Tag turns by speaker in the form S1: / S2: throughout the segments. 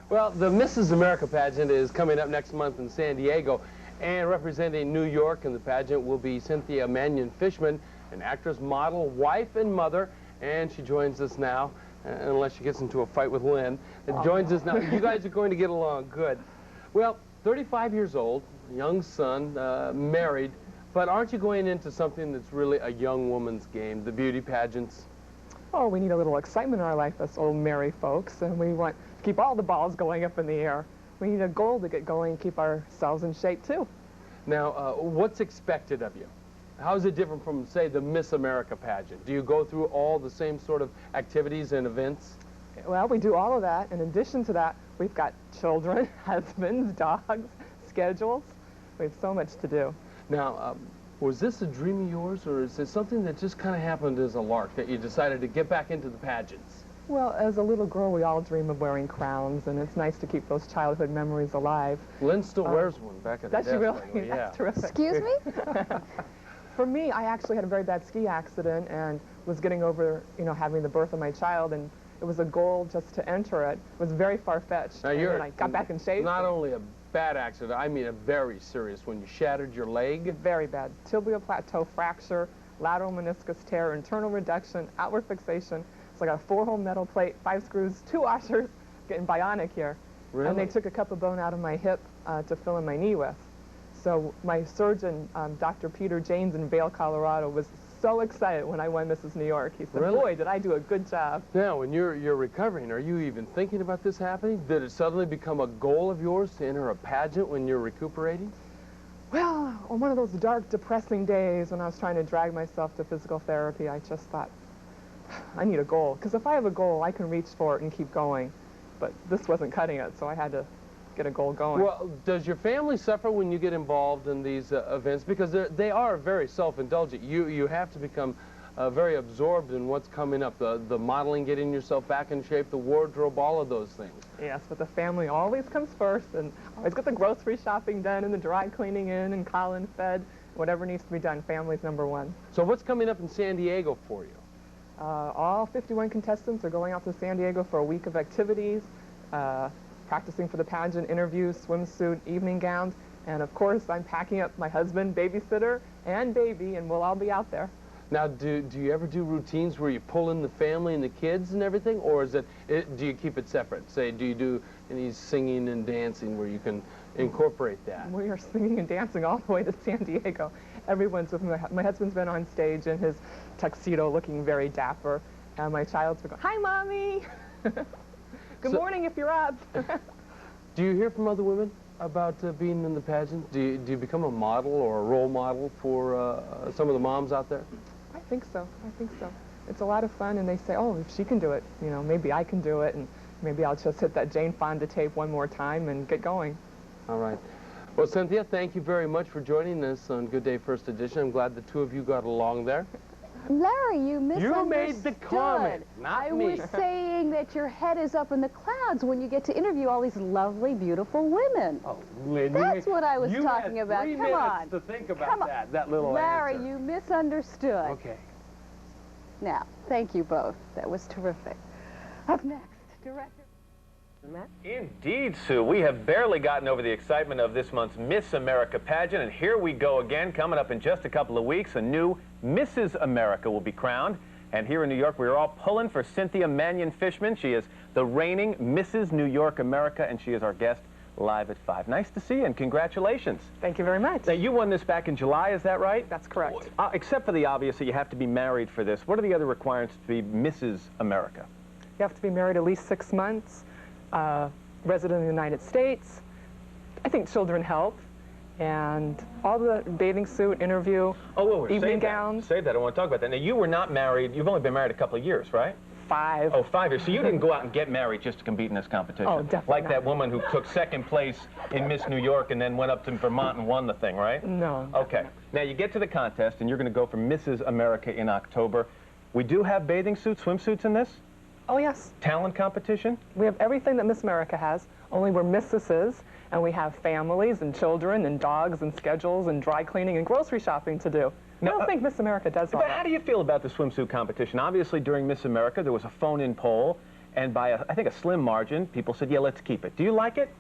S1: Well, the Mrs. America pageant is coming up next month in San Diego, and representing New York in the pageant will be Cynthia Manion, an actress, model, wife, and mother, and she joins us now, unless she gets into a fight with Lynn, and joins us now. You guys are going to get along good. Well, 35 years old, young son, married, but aren't you going into something that's really a young woman's game, the beauty pageants?
S2: Oh, we need a little excitement in our life, us old married folks, and we want to keep all the balls going up in the air. We need a goal to get going and keep ourselves in shape, too.
S1: Now, what's expected of you? How is it different from, say, the Miss America pageant? Do you go through all the same sort of activities and events?
S2: Well, we do all of that. In addition to that, we've got children, husbands, dogs, schedules. We have so much to do.
S1: Now, was this a dream of yours, or is it something that just kind of happened as a lark, that you decided to get back into the pageants?
S2: Well, as a little girl, we all dream of wearing crowns, and it's nice to keep those childhood memories alive.
S1: Lynn still wears one back at the desk.
S2: Does she really?
S1: Yeah.
S2: That's terrific.
S3: Excuse me?
S2: For me, I actually had a very bad ski accident and was getting over, having the birth of my child, and it was a goal just to enter it. It was very far-fetched.
S1: Now,
S2: and I got back in shape.
S1: Not only a bad accident, I mean a very serious one. You shattered your leg?
S2: Very bad. Tibial plateau fracture, lateral meniscus tear, internal reduction, outward fixation. So I got a 4-hole metal plate, 5 screws, 2 washers, getting bionic here.
S1: Really?
S2: And they took a cup of bone out of my hip to fill in my knee with. So my surgeon, Dr. Peter James in Vail, Colorado, was so excited when I won Mrs. New York. He said,
S1: really?
S2: Boy, did I do a good job.
S1: Now, when you're recovering, are you even thinking about this happening? Did it suddenly become a goal of yours to enter a pageant when you're recuperating?
S2: Well, on one of those dark, depressing days when I was trying to drag myself to physical therapy, I just thought, I need a goal. Because if I have a goal, I can reach for it and keep going. But this wasn't cutting it, so I had to get a goal going.
S1: Well, does your family suffer when you get involved in these events? Because they are very self-indulgent. You have to become very absorbed in what's coming up, the modeling, getting yourself back in shape, the wardrobe, all of those things.
S2: Yes, but the family always comes first, and always get the grocery shopping done and the dry cleaning in and Colin fed. Whatever needs to be done, family's #1.
S1: So what's coming up in San Diego for you?
S2: All 51 contestants are going out to San Diego for a week of activities, practicing for the pageant, interviews, swimsuit, evening gowns, and of course I'm packing up my husband, babysitter, and baby, and we'll all be out there.
S1: Now, do you ever do routines where you pull in the family and the kids and everything, or is do you keep it separate? Say, do you do any singing and dancing where you can incorporate that?
S2: We are singing and dancing all the way to San Diego. Everyone's with me. My husband's been on stage in his tuxedo looking very dapper, and my child's been going, "Hi, Mommy!" Good morning if you're up.
S1: Do you hear from other women about being in the pageant? Do you become a model or a role model for some of the moms out there?
S2: I think so. I think so. It's a lot of fun, and they say, oh, if she can do it, maybe I can do it, and maybe I'll just hit that Jane Fonda tape one more time and get going.
S1: All right. Well, Cynthia, thank you very much for joining us on Good Day First Edition. I'm glad the two of you got along there.
S3: Larry, you misunderstood.
S1: You made the comment, not me.
S3: I was saying that your head is up in the clouds when you get to interview all these lovely, beautiful women.
S1: Oh, Lynn,
S3: that's what I was talking about.
S1: Come
S3: on.
S1: minutes to think about that little
S3: Larry,
S1: answer.
S3: you misunderstood.
S1: Okay.
S3: Now, thank you both. That was terrific. Up next, Director.
S4: Indeed, Sue. We have barely gotten over the excitement of this month's Miss America pageant, and here we go again. Coming up in just a couple of weeks, a new Mrs. America will be crowned. And here in New York, we are all pulling for Cynthia Manion. She is the reigning Mrs. New York America, and she is our guest live at 5. Nice to see you, and congratulations.
S2: Thank you very much.
S4: Now, you won this back in July, is that right?
S2: That's correct.
S4: Except for the obvious that you have to be married for this. What are the other requirements to be Mrs. America?
S2: You have to be married at least 6 months. Resident of the United States. I think children help. And all the bathing suit, interview, evening gowns.
S4: Save that. I want to talk about that. Now, you were not married. You've only been married a couple of years, right?
S2: 5.
S4: Oh, 5 years. So you didn't go out and get married just to compete in this competition.
S2: Oh, definitely
S4: Like
S2: not.
S4: that woman who took 2nd place in Miss New York and then went up to Vermont and won the thing, right?
S2: No.
S4: Okay. Now, you get to the contest, and you're going to go for Mrs. America in October. We do have bathing suits, swimsuits in this?
S2: Oh, yes.
S4: Talent competition?
S2: We have everything that Miss America has, only we're Mrs.'s, and we have families and children and dogs and schedules and dry cleaning and grocery shopping to do. I don't think Miss America does all
S4: But
S2: that.
S4: how do you feel about the swimsuit competition? Obviously, during Miss America, there was a phone-in poll, and by, I think, a slim margin, people said, yeah, let's keep it. Do you like it?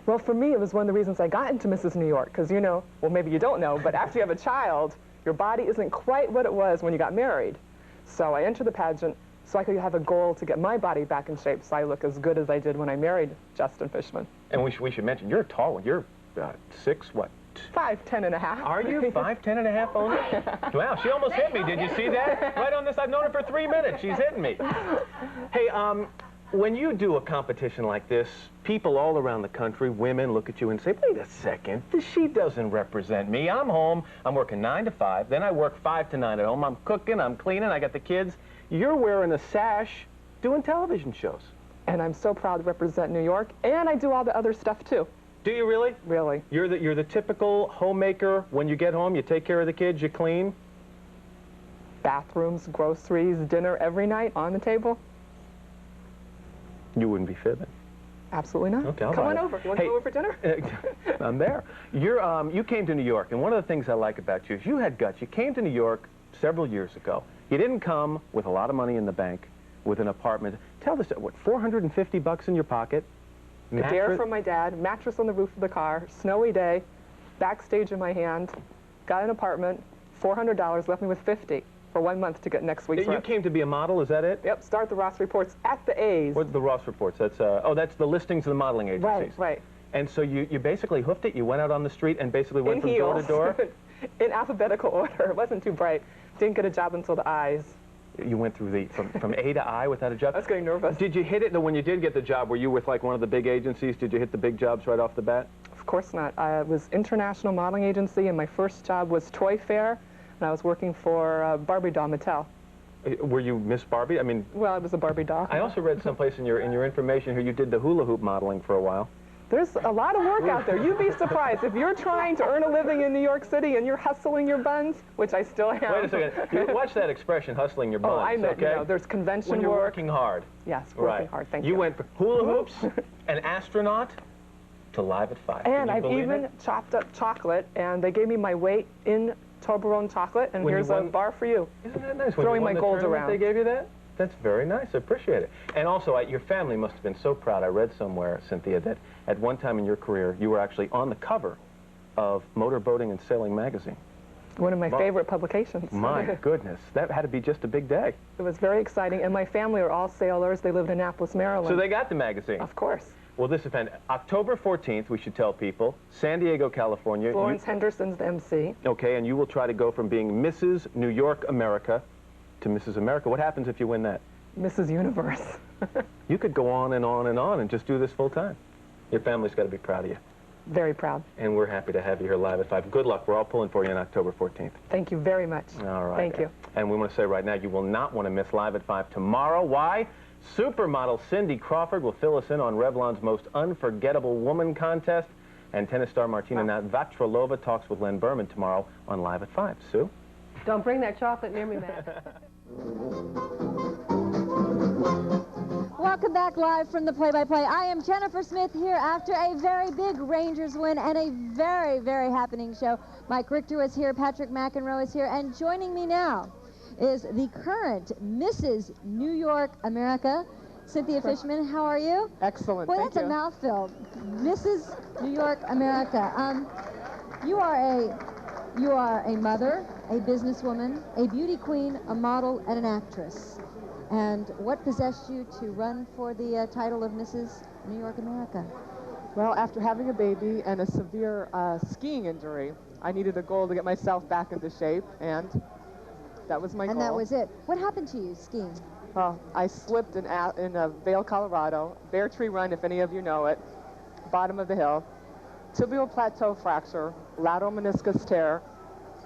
S2: Well, for me, it was one of the reasons I got into Mrs. New York, because you know, well, maybe you don't know, but after you have a child, your body isn't quite what it was when you got married. So I entered the pageant so I could have a goal to get my body back in shape so I look as good as I did when I married Justin Fishman.
S4: And we should mention, you're a tall one. You're 6, what?
S2: 5'10" and a half.
S4: Are you 5'10" and a half only? Wow, she almost hit me. Did you see that? Right on this, I've known her for 3 minutes. She's hitting me. Hey, when you do a competition like this, people all around the country, women, look at you and say, wait a second, she doesn't represent me. I'm home, I'm working 9 to 5, then I work 5 to 9 at home. I'm cooking, I'm cleaning, I got the kids. You're wearing a sash doing television shows.
S2: And I'm so proud to represent New York, and I do all the other stuff too.
S4: Do you really?
S2: Really.
S4: You're the typical homemaker. When you get home, you take care of the kids, you clean?
S2: Bathrooms, groceries, dinner every night on the table.
S4: You wouldn't be fibbing.
S2: Absolutely not.
S4: Okay,
S2: Come on over. You want to go over for dinner?
S4: I'm there. You came to New York, and one of the things I like about you is you had guts. You came to New York several years ago. You didn't come with a lot of money in the bank, with an apartment. Tell us, what, $450 in your pocket?
S2: A dare from my dad, mattress on the roof of the car, snowy day, backstage in my hand, got an apartment, $400, left me with $50 for 1 month to get next week's rent.
S4: You came to be a model, is that it?
S2: Yep, start the Ross Reports at the A's.
S4: What's the Ross Reports? That's, oh, that's the listings of the modeling agencies.
S2: Right, right.
S4: And so you basically hoofed it, you went out on the street and basically went from
S2: heels.
S4: door to door?
S2: In alphabetical order. It wasn't too bright. Didn't get a job until the I's.
S4: You went through from A to I without a job?
S2: I was getting nervous.
S4: Did you hit it, when you did get the job, were you with like one of the big agencies? Did you hit the big jobs right off the bat?
S2: Of course not. I was international modeling agency, and my first job was Toy Fair, and I was working for Barbie doll Mattel.
S4: Were you Miss Barbie? I mean...
S2: Well, I was a Barbie doll.
S4: I also read someplace in your information here you did the hula hoop modeling for a while.
S2: There's a lot of work out there. You'd be surprised. If you're trying to earn a living in New York City and you're hustling your buns, which I still am.
S4: Wait a second. You watch that expression, hustling your buns,
S2: oh, I know,
S4: okay?
S2: You know, there's convention
S4: when you're
S2: work.
S4: working hard.
S2: Yes, working hard. Thank you.
S4: You went from hula hoops, an astronaut, to Live at 5.
S2: And I've even chopped up chocolate, and they gave me my weight in Toblerone chocolate, and here's a bar for you.
S4: Isn't that nice?
S2: Throwing my gold around.
S4: They gave you that? That's very nice. I appreciate it. And also, your family must have been so proud. I read somewhere, Cynthia, that at one time in your career, you were actually on the cover of Motor Boating and Sailing magazine.
S2: One of my favorite publications.
S4: My goodness. That had to be just a big day.
S2: It was very exciting. And my family are all sailors. They live in Annapolis, Maryland.
S4: So they got the magazine?
S2: Of course.
S4: Well, this event, October 14th, we should tell people, San Diego, California.
S2: Florence Henderson's the MC.
S4: Okay, and you will try to go from being Mrs. New York America to Mrs. America. What happens if you win that?
S2: Mrs. Universe.
S4: You could go on and on and on and just do this full time. Your family's got to be proud of you.
S2: Very proud.
S4: And we're happy to have you here live at 5. Good luck. We're all pulling for you on October 14th.
S2: Thank you very much.
S4: All right.
S2: Thank you.
S4: And we want to say right now, you will not want to miss Live at 5 tomorrow. Why? Supermodel Cindy Crawford will fill us in on Revlon's most unforgettable woman contest. And tennis star Martina Navratilova talks with Len Berman tomorrow on Live at 5. Sue?
S5: Don't bring that chocolate near me, Matt.
S6: Welcome back live from the play-by-play. I am Jennifer Smith here after a very big Rangers win and a very, very happening show. Mike Richter is here, Patrick McEnroe is here, and joining me now is the current Mrs. New York America, Cynthia Fishman. How are you?
S2: Excellent.
S6: Boy,
S2: Thank
S6: that's
S2: you.
S6: a mouthful. Mrs. New York America. You are a mother, a businesswoman, a beauty queen, a model, and an actress. And what possessed you to run for the title of Mrs. New York America?
S2: Well, after having a baby and a severe skiing injury, I needed a goal to get myself back into shape, and that was my goal.
S6: And that was it. What happened to you skiing?
S2: Well, I slipped in Vail, Colorado, Bear Tree Run, if any of you know it, bottom of the hill, tibial plateau fracture, lateral meniscus tear,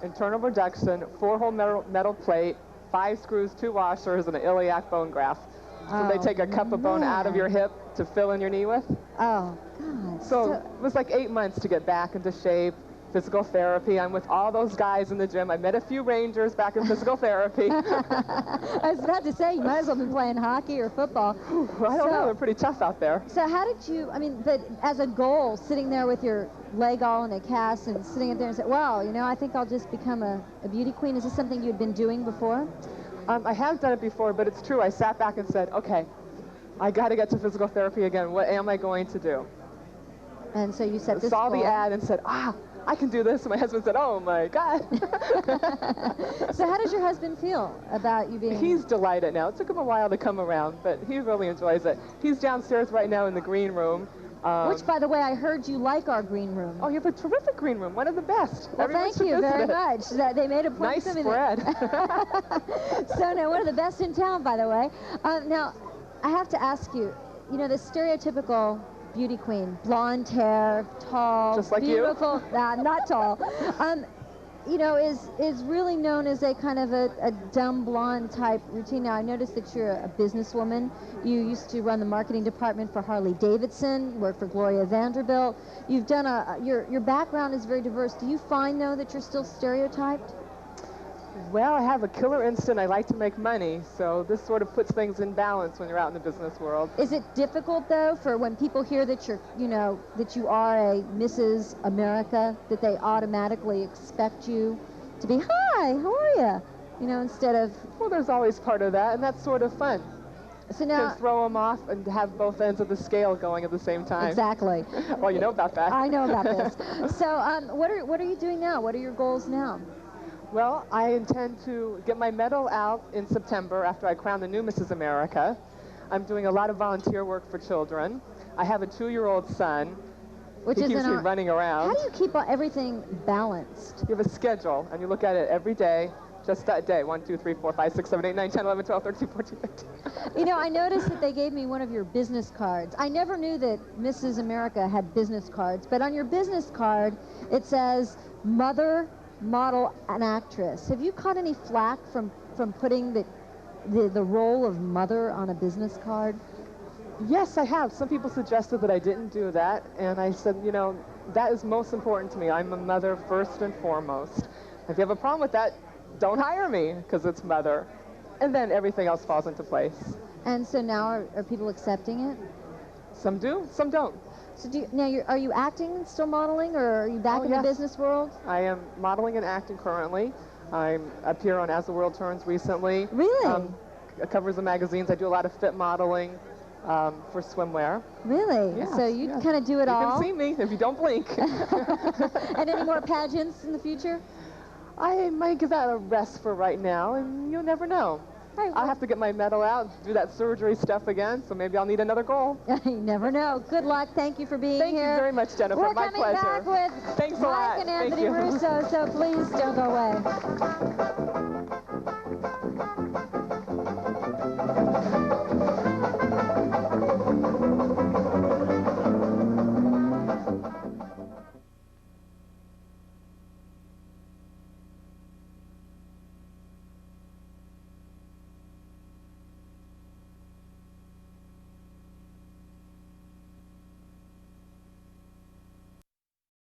S2: internal reduction, 4-hole metal plate, 5 screws, 2 washers, and an iliac bone graft. So they take a cup of bone out of your hip to fill in your knee with.
S6: Oh, God.
S2: So it was like 8 months to get back into shape, physical therapy. I'm with all those guys in the gym. I met a few Rangers back in physical therapy.
S6: I was about to say, you might as well be playing hockey or football.
S2: Well, I don't know. They're pretty tough out there.
S6: So how did you, but as a goal, sitting there with your leg all in a cast and sitting up there and say, wow, you know, I think I'll just become a beauty queen. Is this something you'd been doing before?
S2: I have done it before, but it's true. I sat back and said, okay, I got to get to physical therapy again. What am I going to do?
S6: And so you set this
S2: Saw
S6: goal.
S2: the ad and said, I can do this. And my husband said, oh my God.
S6: So how does your husband feel about you being...
S2: He's delighted now. It took him a while to come around, but he really enjoys it. He's downstairs right now in the green room.
S6: Which, by the way, I heard you like our green room.
S2: Oh, you have a terrific green room. One of the best.
S6: Well, thank you very much. They made a point
S2: nice
S6: of it.
S2: spread.
S6: So, no, one of the best in town, by the way. Now, I have to ask you, you know, the stereotypical beauty queen, blonde hair, tall,
S2: just like
S6: beautiful, not tall, you know, is really known as a kind of a dumb blonde type routine. Now, I noticed that you're a businesswoman. You used to run the marketing department for Harley Davidson, worked for Gloria Vanderbilt. You've done your background is very diverse. Do you find, though, that you're still stereotyped?
S2: Well, I have a killer instinct. I like to make money, so this sort of puts things in balance when you're out in the business world.
S6: Is it difficult, though, for when people hear that you're, you know, that you are a Mrs. America, that they automatically expect you to be, hi, how are you? You know, instead of...
S2: Well, there's always part of that, and that's sort of fun.
S6: So now...
S2: To throw them off and have both ends of the scale going at the same time.
S6: Exactly.
S2: Well, you know about that.
S6: I know about this. So what are you doing now? What are your goals now?
S2: Well, I intend to get my medal out in September after I crown the new Mrs. America. I'm doing a lot of volunteer work for children. I have a 2-year-old son.
S6: Which
S2: he
S6: is
S2: keeps me running around.
S6: How do you keep everything balanced?
S2: You have a schedule, and you look at it every day, just that day. 1, 2, 3, 4, 5, 6, 7, 8, 9, 10, 11, 12, 13, 14, 15.
S6: You know, I noticed that they gave me one of your business cards. I never knew that Mrs. America had business cards, but on your business card, it says mother, model, and actress. Have you caught any flack from putting the role of mother on a business card?
S2: Yes, I have. Some people suggested that I didn't do that, and I said, you know, that is most important to me. I'm a mother first and foremost. If you have a problem with that, don't hire me, because it's mother. And then everything else falls into place.
S6: And so now are people accepting it?
S2: Some do, some don't.
S6: So are you acting and still modeling, or are you back in the business world?
S2: I am modeling and acting currently. I'm up here on As the World Turns recently.
S6: Really?
S2: Covers of magazines. I do a lot of fit modeling for swimwear.
S6: Really?
S2: Yes,
S6: So you kind of do it all?
S2: You can see me if you don't blink.
S6: And any more pageants in the future?
S2: I might give that a rest for right now, and you'll never know.
S6: Right, well,
S2: I'll have to get my medal out, do that surgery stuff again, so maybe I'll need another goal.
S6: You never know. Good luck. Thank you for being here.
S2: Thank you very much, Jennifer.
S6: We're
S2: My pleasure.
S6: coming back with
S2: Thanks a lot.
S6: Mike and Anthony Russo, so please don't go away.